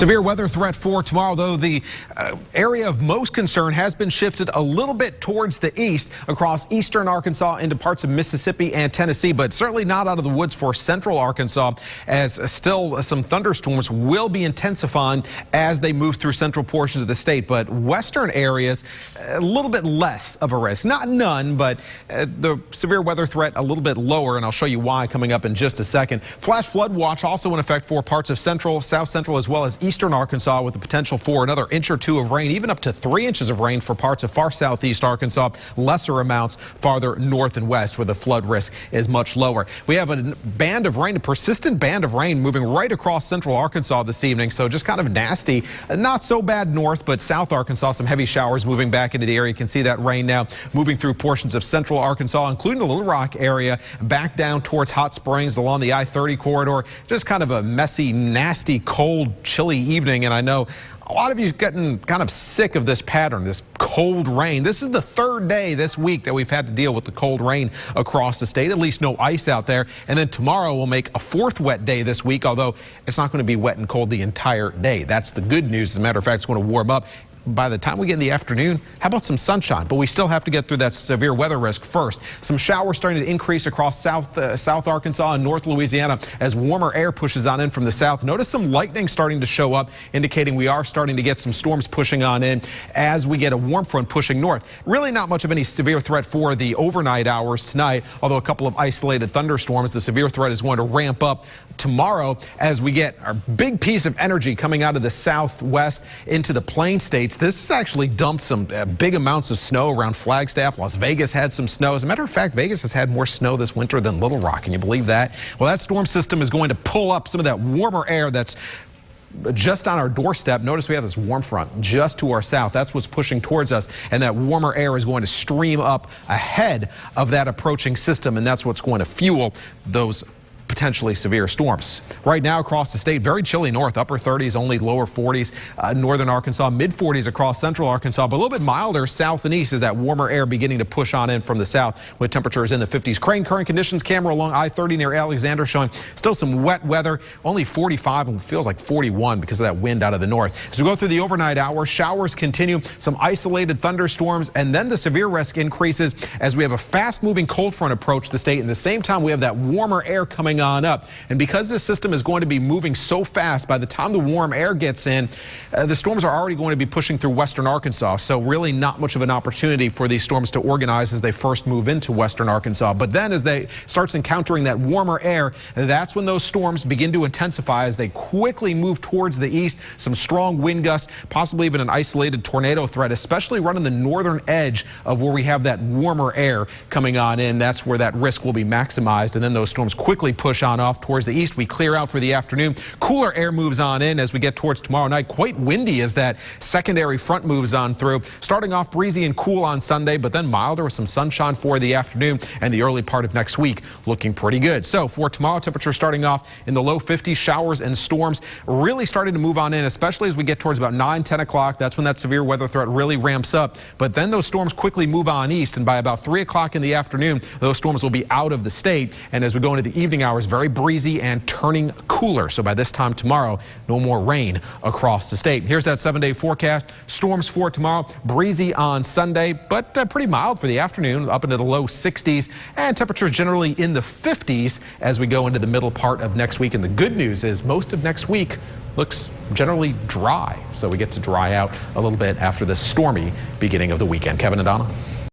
Severe weather threat for tomorrow, though the area of most concern has been shifted a little bit towards the east across eastern Arkansas into parts of Mississippi and Tennessee, but certainly not out of the woods for central Arkansas, as still some thunderstorms will be intensifying as they move through central portions of the state. But western areas, a little bit less of a risk. Not none, but the severe weather threat a little bit lower, and I'll show you why coming up in just a second. Flash flood watch also in effect for parts of central, south central, as well as eastern Arkansas, with the potential for another inch or two of rain, even up to 3 inches of rain for parts of far southeast Arkansas. Lesser amounts farther north and west, where the flood risk is much lower. We have a band of rain, a persistent band of rain moving right across central Arkansas this evening, so just kind of nasty. Not so bad north, but south Arkansas, some heavy showers moving back into the area. You can see that rain now moving through portions of central Arkansas, including the Little Rock area, back down towards Hot Springs along the I-30 corridor. Just kind of a messy, nasty, cold, chilly evening, and I know a lot of you getting kind of sick of this pattern, this cold rain. This is the third day this week that we've had to deal with the cold rain across the state. At least no ice out there. And then tomorrow we'll make a fourth wet day this week, although it's not going to be wet and cold the entire day. That's the good news. As a matter of fact, it's going to warm up. By the time we get in the afternoon, how about some sunshine? But we still have to get through that severe weather risk first. Some showers starting to increase across south Arkansas and north Louisiana as warmer air pushes on in from the south. Notice some lightning starting to show up, indicating we are starting to get some storms pushing on in as we get a warm front pushing north. Really not much of any severe threat for the overnight hours tonight, although a couple of isolated thunderstorms. The severe threat is going to ramp up tomorrow as we get our big piece of energy coming out of the southwest into the plain states. This has actually dumped some big amounts of snow around Flagstaff. Las Vegas had some snow. As a matter of fact, Vegas has had more snow this winter than Little Rock. Can you believe that? Well, that storm system is going to pull up some of that warmer air that's just on our doorstep. Notice we have this warm front just to our south. That's what's pushing towards us, and that warmer air is going to stream up ahead of that approaching system, and that's what's going to fuel those potentially severe storms. Right now across the state, very chilly north, upper 30s, only lower 40s, northern Arkansas, mid 40s across central Arkansas, but a little bit milder south and east as that warmer air beginning to push on in from the south with temperatures in the 50s. Crane current conditions camera along I-30 near Alexander showing still some wet weather, only 45 and feels like 41 because of that wind out of the north. As we go through the overnight hours, showers continue, some isolated thunderstorms, and then the severe risk increases as we have a fast moving cold front approach the state. At the same time, we have that warmer air coming on up. And because this system is going to be moving so fast, by the time the warm air gets in, the storms are already going to be pushing through western Arkansas. So really not much of an opportunity for these storms to organize as they first move into western Arkansas. But then as they starts encountering that warmer air, that's when those storms begin to intensify as they quickly move towards the east. Some strong wind gusts, possibly even an isolated tornado threat, especially running the northern edge of where we have that warmer air coming on in. That's where that risk will be maximized. And then those storms quickly push on off towards the east. We clear out for the afternoon. Cooler air moves on in as we get towards tomorrow night. Quite windy as that secondary front moves on through. Starting off breezy and cool on Sunday, but then milder with some sunshine for the afternoon, and the early part of next week looking pretty good. So for tomorrow, temperature starting off in the low 50s, showers and storms really starting to move on in, especially as we get towards about 9, 10 o'clock. That's when that severe weather threat really ramps up. But then those storms quickly move on east, and by about 3 o'clock in the afternoon, those storms will be out of the state. And as we go into the evening hours, very breezy and turning cooler. So by this time tomorrow, no more rain across the state. Here's that 7-day forecast. Storms for tomorrow, breezy on Sunday, but pretty mild for the afternoon, up into the low 60s, and temperatures generally in the 50s as we go into the middle part of next week. And the good news is most of next week looks generally dry. So we get to dry out a little bit after this stormy beginning of the weekend. Kevin and Donna.